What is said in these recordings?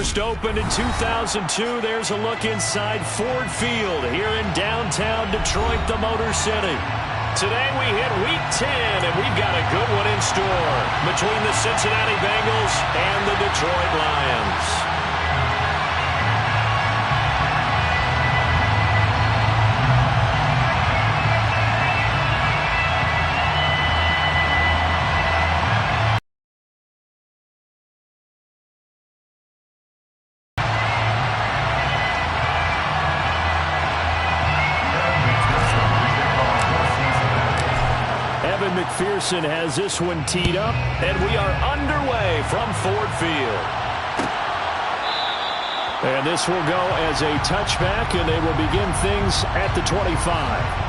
First opened in 2002. There's a look inside Ford Field here in downtown Detroit, the Motor City. Today we hit Week 10, and we've got a good one in store between the Cincinnati Bengals and the Detroit Lions. McPherson has this one teed up, and we are underway from Ford Field. And this will go as a touchback, and they will begin things at the 25.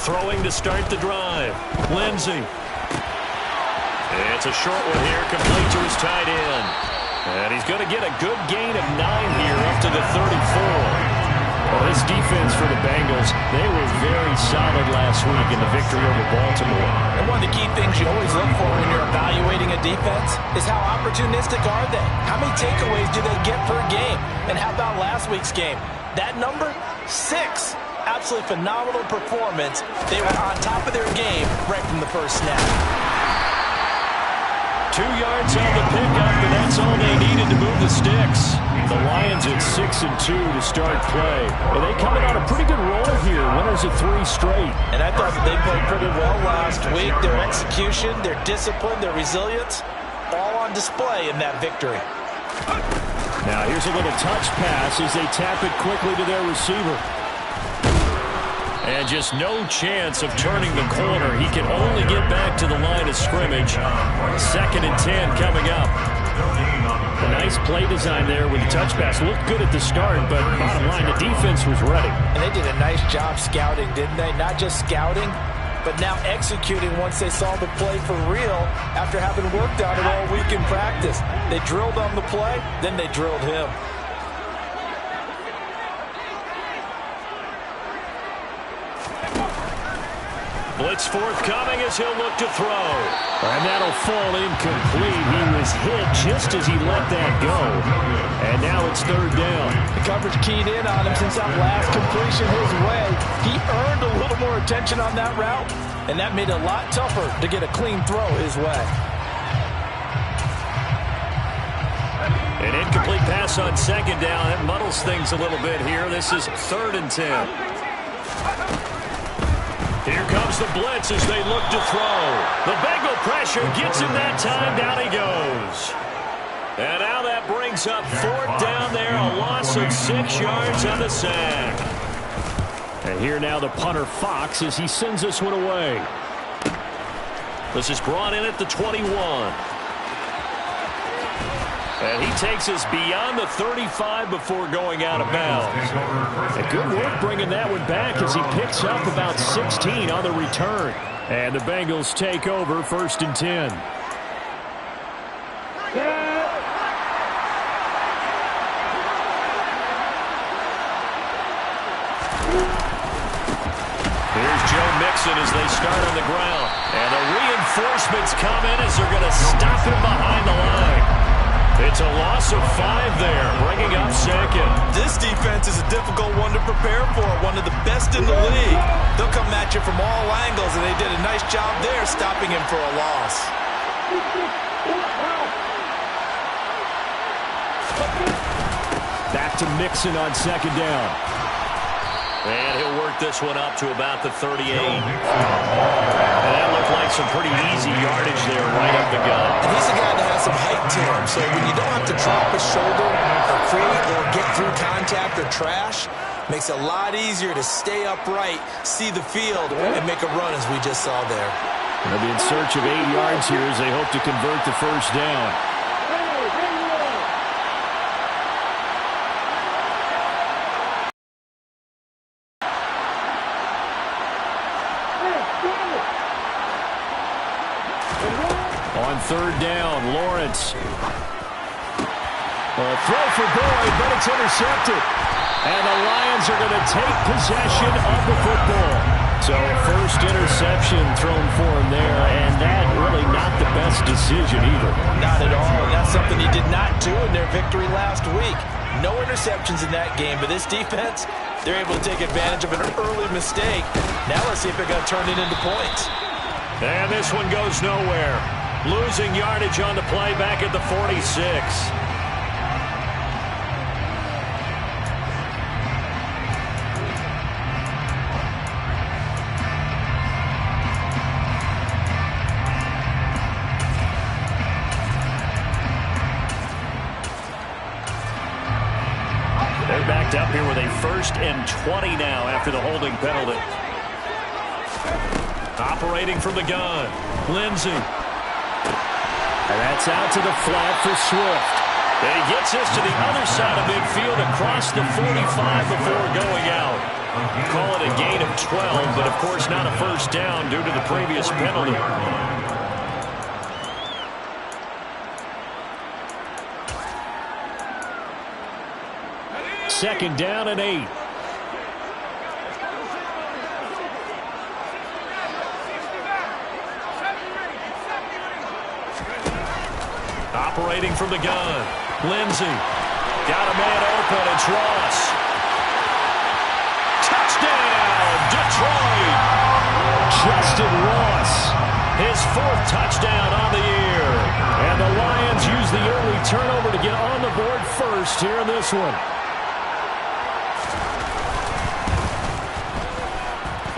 Throwing to start the drive. Lindsey. It's a short one here, complete to his tight end. And he's going to get a good gain of 9 here up to the 34. Well, this defense for the Bengals, they were very solid last week in the victory over Baltimore. And one of the key things you always look for when you're evaluating a defense is how opportunistic are they? How many takeaways do they get per game? And how about last week's game? That number? 6. Absolutely phenomenal performance. They were on top of their game right from the first snap. 2 yards on the pickup, and that's all they needed to move the sticks. The Lions at 6-2 to start play. And they coming on a pretty good roll here. Winners of 3 straight. And I thought that they played pretty well last week. Their execution, their discipline, their resilience, all on display in that victory. Now here's a little touch pass as they tap it quickly to their receiver. And just no chance of turning the corner. He can only get back to the line of scrimmage. 2nd and 10 coming up. A nice play design there with the touch pass. Looked good at the start, but bottom line, the defense was ready. And they did a nice job scouting, didn't they? Not just scouting, but now executing once they saw the play for real after having worked on it all week in practice. They drilled on the play, then they drilled him. Blitz forthcoming as he'll look to throw. And that'll fall incomplete. He was hit just as he let that go. And now it's 3rd down. The coverage keyed in on him since that last completion his way. He earned a little more attention on that route, and that made it a lot tougher to get a clean throw his way. An incomplete pass on 2nd down. That muddles things a little bit here. This is 3rd and 10. Here comes the blitz as they look to throw. The Bengal pressure gets him that time. Down he goes. And now that brings up 4th down there. A loss of 6 yards on the sack. And here now the punter Fox as he sends this one away. This is brought in at the 21. And he takes us beyond the 35 before going out of bounds. And good work bringing that one back as he picks up about 16 on the return. And the Bengals take over 1st and 10. Here's Joe Mixon as they start on the ground. And the reinforcements come in as they're going to stop him behind the line. It's a loss of 5 there, bringing up 2nd. This defense is a difficult one to prepare for, one of the best in the league. They'll come at you from all angles, and they did a nice job there stopping him for a loss. Back to Mixon on 2nd down. And he'll work this one up to about the 38. And that looked like some pretty easy yardage there right up the gut. And he's a guy that has some height to him, so when you don't have to drop his shoulder or create or get through contact or trash, makes it a lot easier to stay upright, see the field, and make a run as we just saw there. They'll be in search of 8 yards here as they hope to convert the first down. On third down, Lawrence. A throw for Boyd, but it's intercepted. And the Lions are going to take possession of the football. So first interception thrown for him there, and that really not the best decision either. Not at all, and that's something he did not do in their victory last week. No interceptions in that game, but this defense, they're able to take advantage of an early mistake. Now let's see if they're going to turn it into points. And this one goes nowhere. Losing yardage on the play back at the 46. They're backed up here with a 1st and 20 now after the holding penalty. Operating from the gun, Lindsey. And that's out to the flat for Swift. And he gets this to the other side of midfield across the 45 before going out. Call it a gain of 12, but of course not a first down due to the previous penalty. Second down and 8. Operating from the gun, Lindsey. Got a man open, it's Ross. Touchdown, Detroit! Justin Ross, his 4th touchdown on the year. And the Lions use the early turnover to get on the board first here in this one.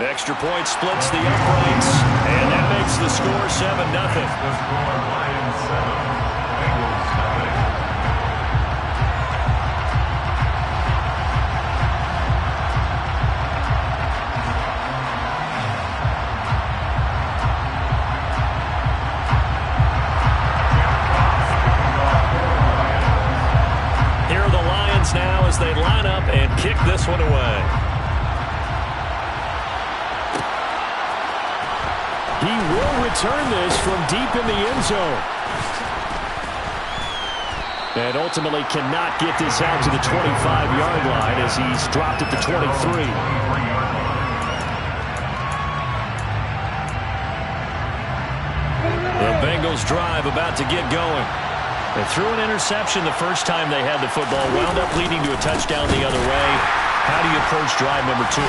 Extra point splits the uprights, and that makes the score 7-0. Here are the Lions now as they line up and kick this one away. He will return this from deep in the end zone. And ultimately cannot get this out to the 25-yard line as he's dropped at the 23. The Bengals drive about to get going. They threw an interception the first time they had the football, wound up leading to a touchdown the other way. How do you approach drive number 2?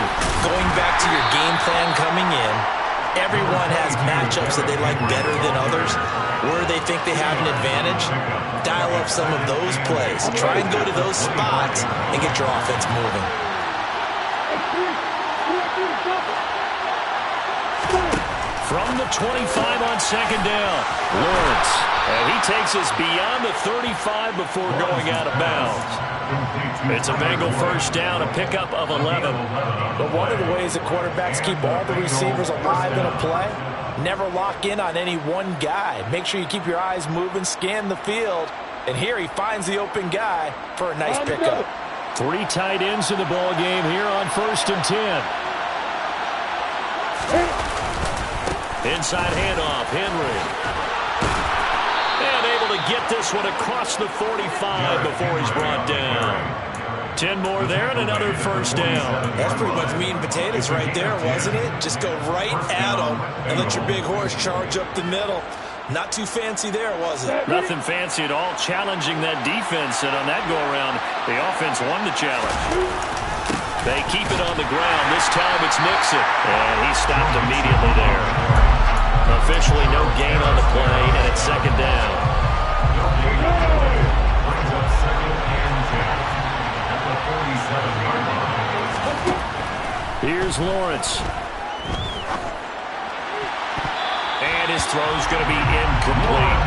Going back to your game plan coming in, everyone has matchups that they like better than others. Where they think they have an advantage, dial up some of those plays. Try and go to those spots and get your offense moving. From the 25 on second down, Lawrence. And he takes us beyond the 35 before going out of bounds. It's a Bengal first down, a pickup of 11. But one of the ways that quarterbacks keep all the receivers alive in a play, never lock in on any one guy. Make sure you keep your eyes moving, scan the field. And here he finds the open guy for a nice pickup. 3 tight ends in the ball game here on 1st and 10. Inside handoff, Henry. And able to get this one across the 45 before he's brought down. 10 more there and another first down. That's pretty much meat and potatoes right there, wasn't it? Just go right at him and let your big horse charge up the middle. Not too fancy there, was it? Nothing fancy at all, challenging that defense. And on that go-around, the offense won the challenge. They keep it on the ground. This time it's Nixon. And he stopped immediately there. Officially no gain on the play, and it's second down. is Lawrence. And his throw's going to be incomplete.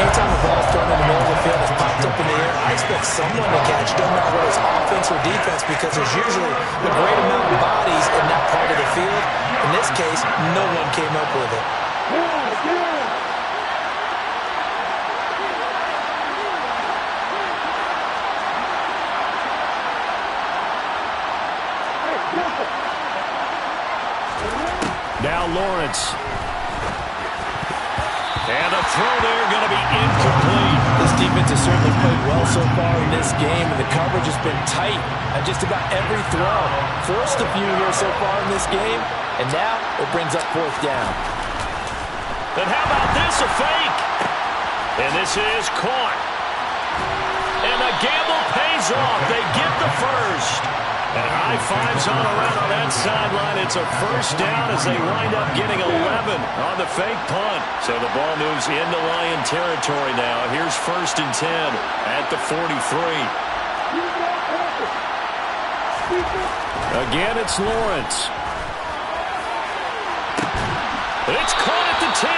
Anytime the ball's thrown in the middle of the field, it's popped up in the air, I expect someone to catch. Doesn't matter whether it's offense or defense, because there's usually a great amount of bodies in that part of the field. In this case, no one came up with it. Now Lawrence. And the throw there going to be incomplete. This defense has certainly played well so far in this game, and the coverage has been tight at just about every throw. Forced a few here so far in this game, and now it brings up fourth down. And how about this, a fake? And this is caught. And the gamble pays off. They get the first. And high fives all around on that sideline. It's a first down as they wind up getting 11 on the fake punt. So the ball moves into Lion territory now. Here's 1st and 10 at the 43. Again, it's Lawrence. It's caught at the 10.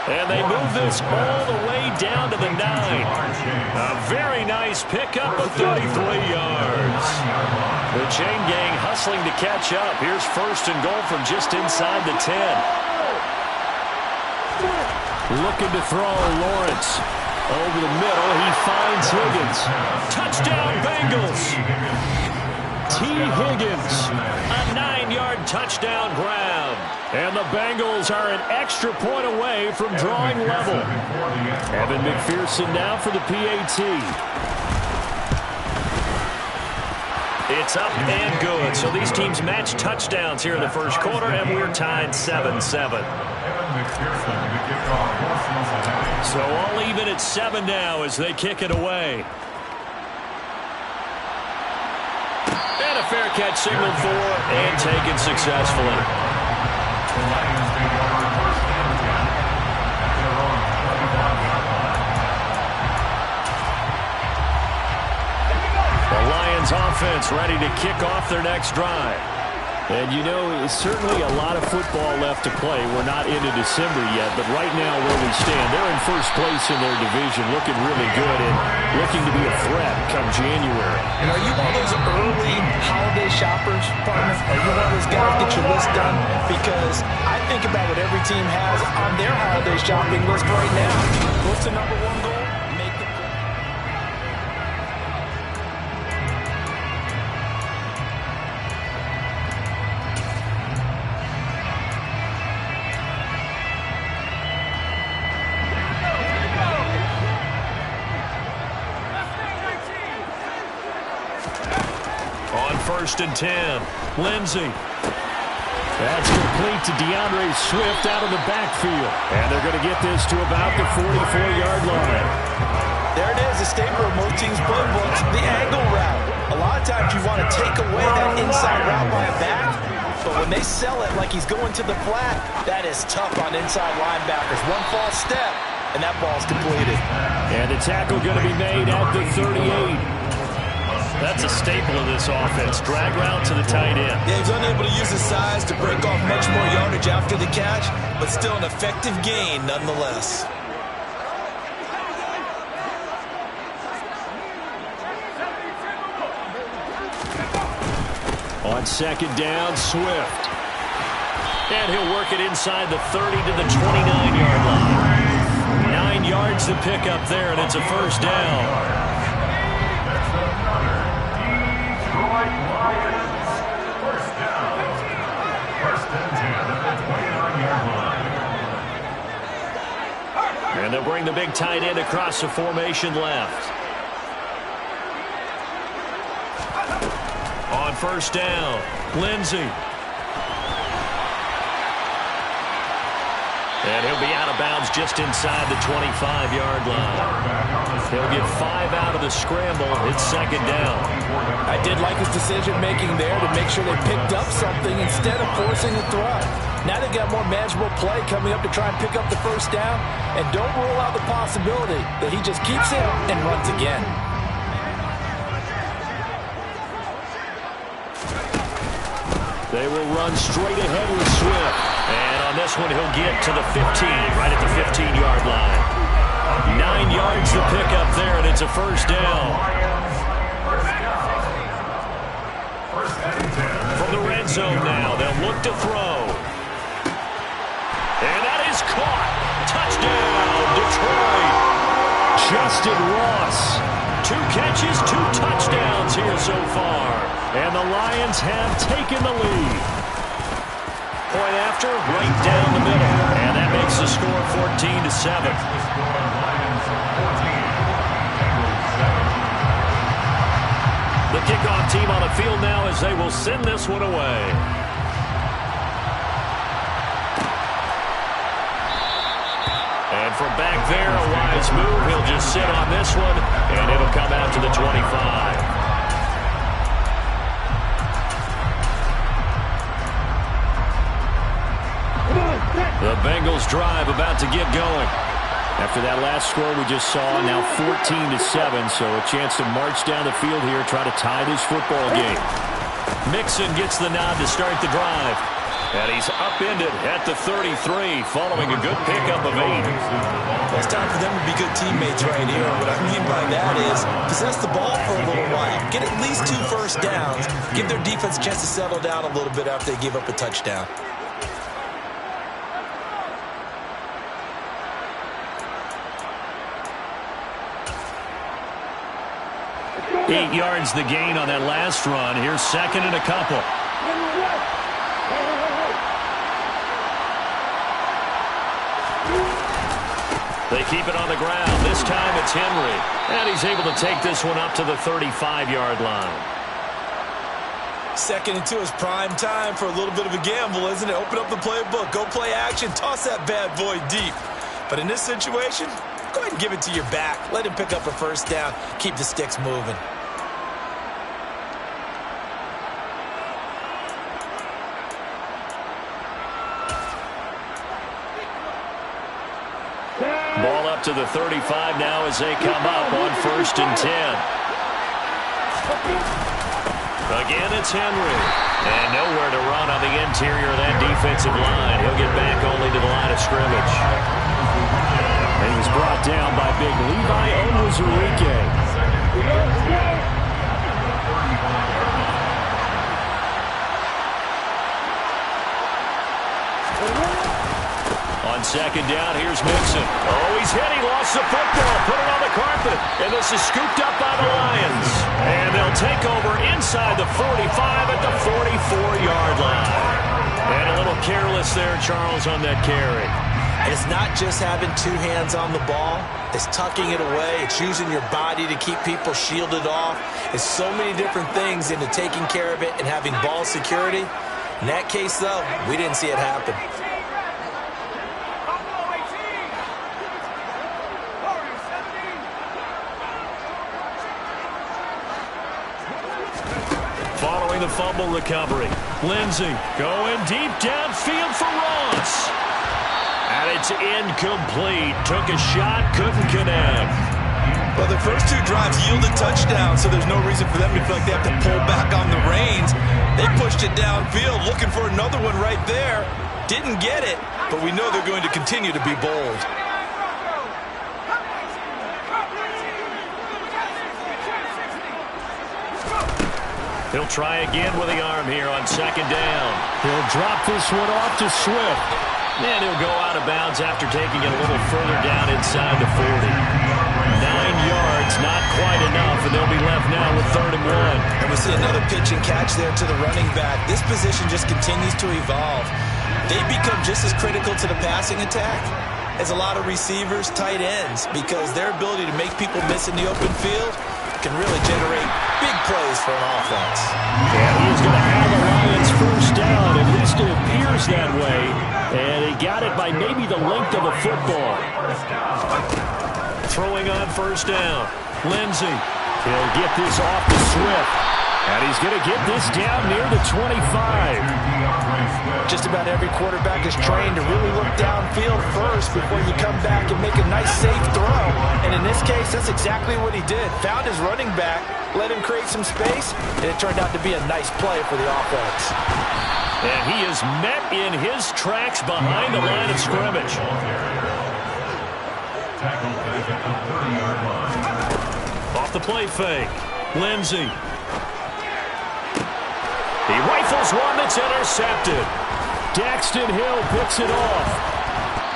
And they move this all the way down to the 9. A very nice pickup of 33 yards. The chain gang hustling to catch up. Here's 1st and goal from just inside the 10. Looking to throw Lawrence. Over the middle, he finds Higgins. Touchdown, Bengals. T. Higgins, a 9-yard touchdown grab. And the Bengals are an extra point away from drawing level. Evan McPherson now for the PAT. It's up and good. So these teams match touchdowns here in the first quarter, and we're tied 7-7. So all even at 7 now as they kick it away. And a fair catch signaled for and taken successfully. The Lions offense ready to kick off their next drive. And you know, it's certainly a lot of football left to play. We're not into December yet, but right now where we stand, they're in first place in their division, looking really good and looking to be a threat come January. And are you one of those early holiday shoppers, partner? Are you one of those guys get your list done? Because I think about what every team has on their holiday shopping list right now. What's the number one goal? Make the On 1st and 10, Lindsey. That's complete to DeAndre Swift out of the backfield. And they're going to get this to about the 44-yard line. There it is, a staple of most teams' playbooks, the angle route. A lot of times you want to take away that inside route by a back, but when they sell it like he's going to the flat, that is tough on inside linebackers. One false step, and that ball's completed. And the tackle going to be made at the 38. That's a staple of this offense. Drag route to the tight end. Yeah, he's unable to use his size to break off much more yardage after the catch, but still an effective gain nonetheless. On 2nd down, Swift. And he'll work it inside the 30 to the 29-yard line. 9 yards to pick up there, and it's a first down. And they'll bring the big tight end across the formation left. On 1st down, Lindsey. And he'll be out of bounds just inside the 25-yard line. He'll get 5 out of the scramble. It's 2nd down. I did like his decision-making there to make sure they picked up something instead of forcing a throw. Now they've got more manageable play coming up to try and pick up the first down. And don't rule out the possibility that he just keeps it and runs again. They will run straight ahead with Swift. And on this one, he'll get to the 15, right at the 15-yard line. 9 yards to pick up there, and it's a first down. From the red zone now, they'll look to throw. And that is caught. Touchdown, Detroit. Justin Ross. 2 catches, 2 touchdowns here so far. And the Lions have taken the lead. Point after, right down the middle. And that makes the score 14-7. The kickoff team on the field now as they will send this one away. And from back there, a wise move. He'll just sit on this one, and it'll come out to the 25. The Bengals drive about to get going. After that last score we just saw, now 14-7, so a chance to march down the field here, try to tie this football game. Mixon gets the nod to start the drive. And he's upended at the 33, following a good pickup of 8. Well, it's time for them to be good teammates right here. What I mean by that is possess the ball for a little while. Get at least 2 first downs. Give their defense a chance to settle down a little bit after they give up a touchdown. 8 yards the gain on that last run. Here's second and a couple. They keep it on the ground. This time it's Henry. And he's able to take this one up to the 35-yard line. 2nd and 2 is prime time for a little bit of a gamble, isn't it? Open up the playbook. Go play action. Toss that bad boy deep. But in this situation, go ahead and give it to your back. Let him pick up a first down. Keep the sticks moving. Ball up to the 35 now as they come up on 1st and 10. Again, it's Henry. And nowhere to run on the interior of that defensive line. He'll get back only to the line of scrimmage. And he's brought down by big Levi Onwuzurike. On 2nd down, here's Mixon. Oh, he's hit. He lost the football. Put it on the carpet. And this is scooped up by the Lions. And they'll take over inside the 45 at the 44-yard line. And a little careless there, Charles, on that carry. It's not just having 2 hands on the ball. It's tucking it away. It's using your body to keep people shielded off. It's so many different things into taking care of it and having ball security. In that case, though, we didn't see it happen. Following the fumble recovery, Lindsey going deep downfield for Ross. And it's incomplete. Took a shot, couldn't connect. Well, the first 2 drives yielded touchdowns, so there's no reason for them to feel like they have to pull back on the reins. They pushed it downfield, looking for another one right there. Didn't get it, but we know they're going to continue to be bold. He'll try again with the arm here on 2nd down. He'll drop this one off to Swift. And he'll go out of bounds after taking it a little further down inside the 40. 9 yards, not quite enough, and they'll be left now with 3rd and 1. And we see another pitch and catch there to the running back. This position just continues to evolve. They become just as critical to the passing attack as a lot of receivers, tight ends, because their ability to make people miss in the open field can really generate big plays for an offense. And he's going to have the Lions first down. At least it appears that way. And he got it by maybe the length of a football. Throwing on 1st down. Lindsey. He'll get this off to Swift. And he's going to get this down near the 25. Just about every quarterback is trained to really look downfield first before you come back and make a nice, safe throw. And in this case, that's exactly what he did. Found his running back, let him create some space, and it turned out to be a nice play for the offense. And he is met in his tracks behind the line of scrimmage. Off the play fake. Lindsey. He rifles one that's intercepted. Daxton Hill picks it off.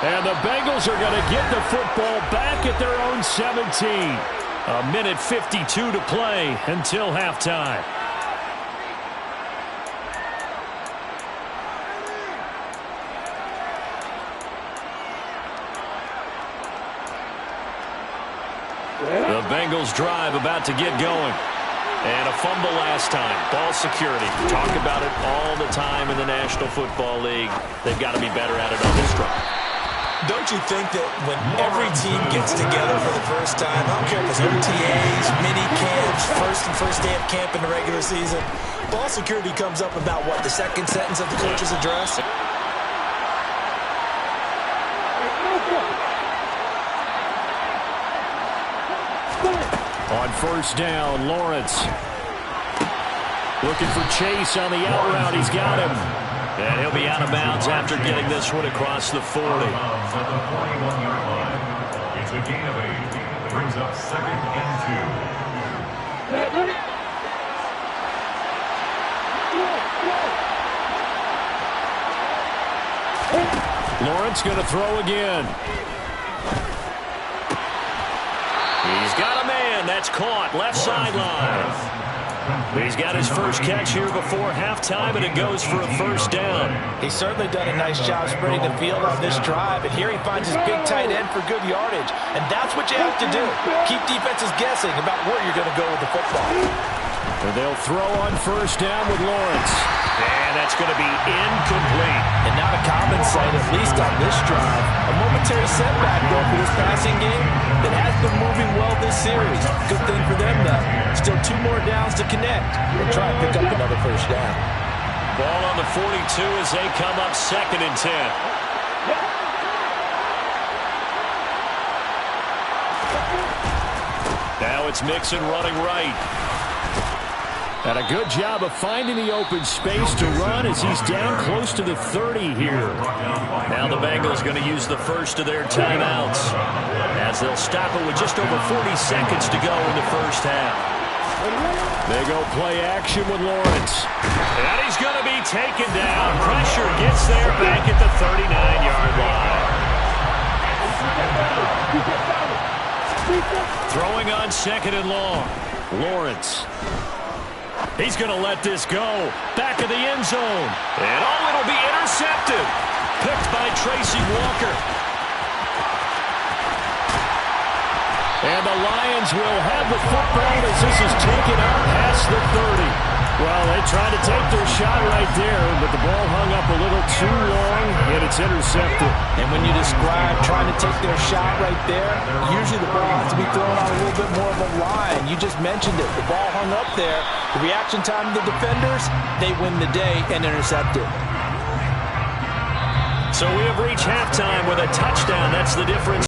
And the Bengals are going to get the football back at their own 17. A minute 52 to play until halftime. The Bengals drive about to get going. And a fumble last time. Ball security. Talk about it all the time in the National Football League. They've got to be better at it on this drive. Don't you think that when every team gets together for the first time, I don't care if it's OTAs, mini camps, first day of camp in the regular season, ball security comes up about what, the second sentence of the coach's address? On first down, Lawrence. Looking for Chase on the out route. He's got him. And he'll be out of bounds after getting this one across the 40. At the 41-yard line. It's a gain of 8. Brings up 2nd and 2. Lawrence going to throw again. He's got a man. That's caught. Left sideline. He's got his first catch here before halftime, and it goes for a first down. He's certainly done a nice job spreading the field on this drive, and here he finds his big tight end for good yardage. And that's what you have to do. Keep defenses guessing about where you're going to go with the football. And they'll throw on first down with Lawrence. And that's going to be incomplete. And not a common sight, at least on this drive. A momentary setback, though, for this passing game that has been moving well this series. Good thing for them, though. Still 2 more downs to connect and try and pick up another first down. Ball on the 42 as they come up 2nd and 10. Now it's Mixon running right. And a good job of finding the open space to run as he's down close to the 30 here. Now the Bengals going to use the first of their timeouts as they'll stop it with just over 40 seconds to go in the first half. They go play action with Lawrence. And he's going to be taken down. Pressure gets there back at the 39-yard line. Throwing on 2nd and long. Lawrence. He's going to let this go. Back of the end zone. And it'll be intercepted. Picked by Tracy Walker. And the Lions will have the football as this is taken out past the 30. Well, they tried to take their shot right there, but the ball hung up a little too long, and it's intercepted. And when you describe trying to take their shot right there, usually the ball has to be thrown on a little bit more of a line. You just mentioned it. The ball hung up there. The reaction time of the defenders, they win the day and intercept it. So we have reached halftime with a touchdown. That's the difference.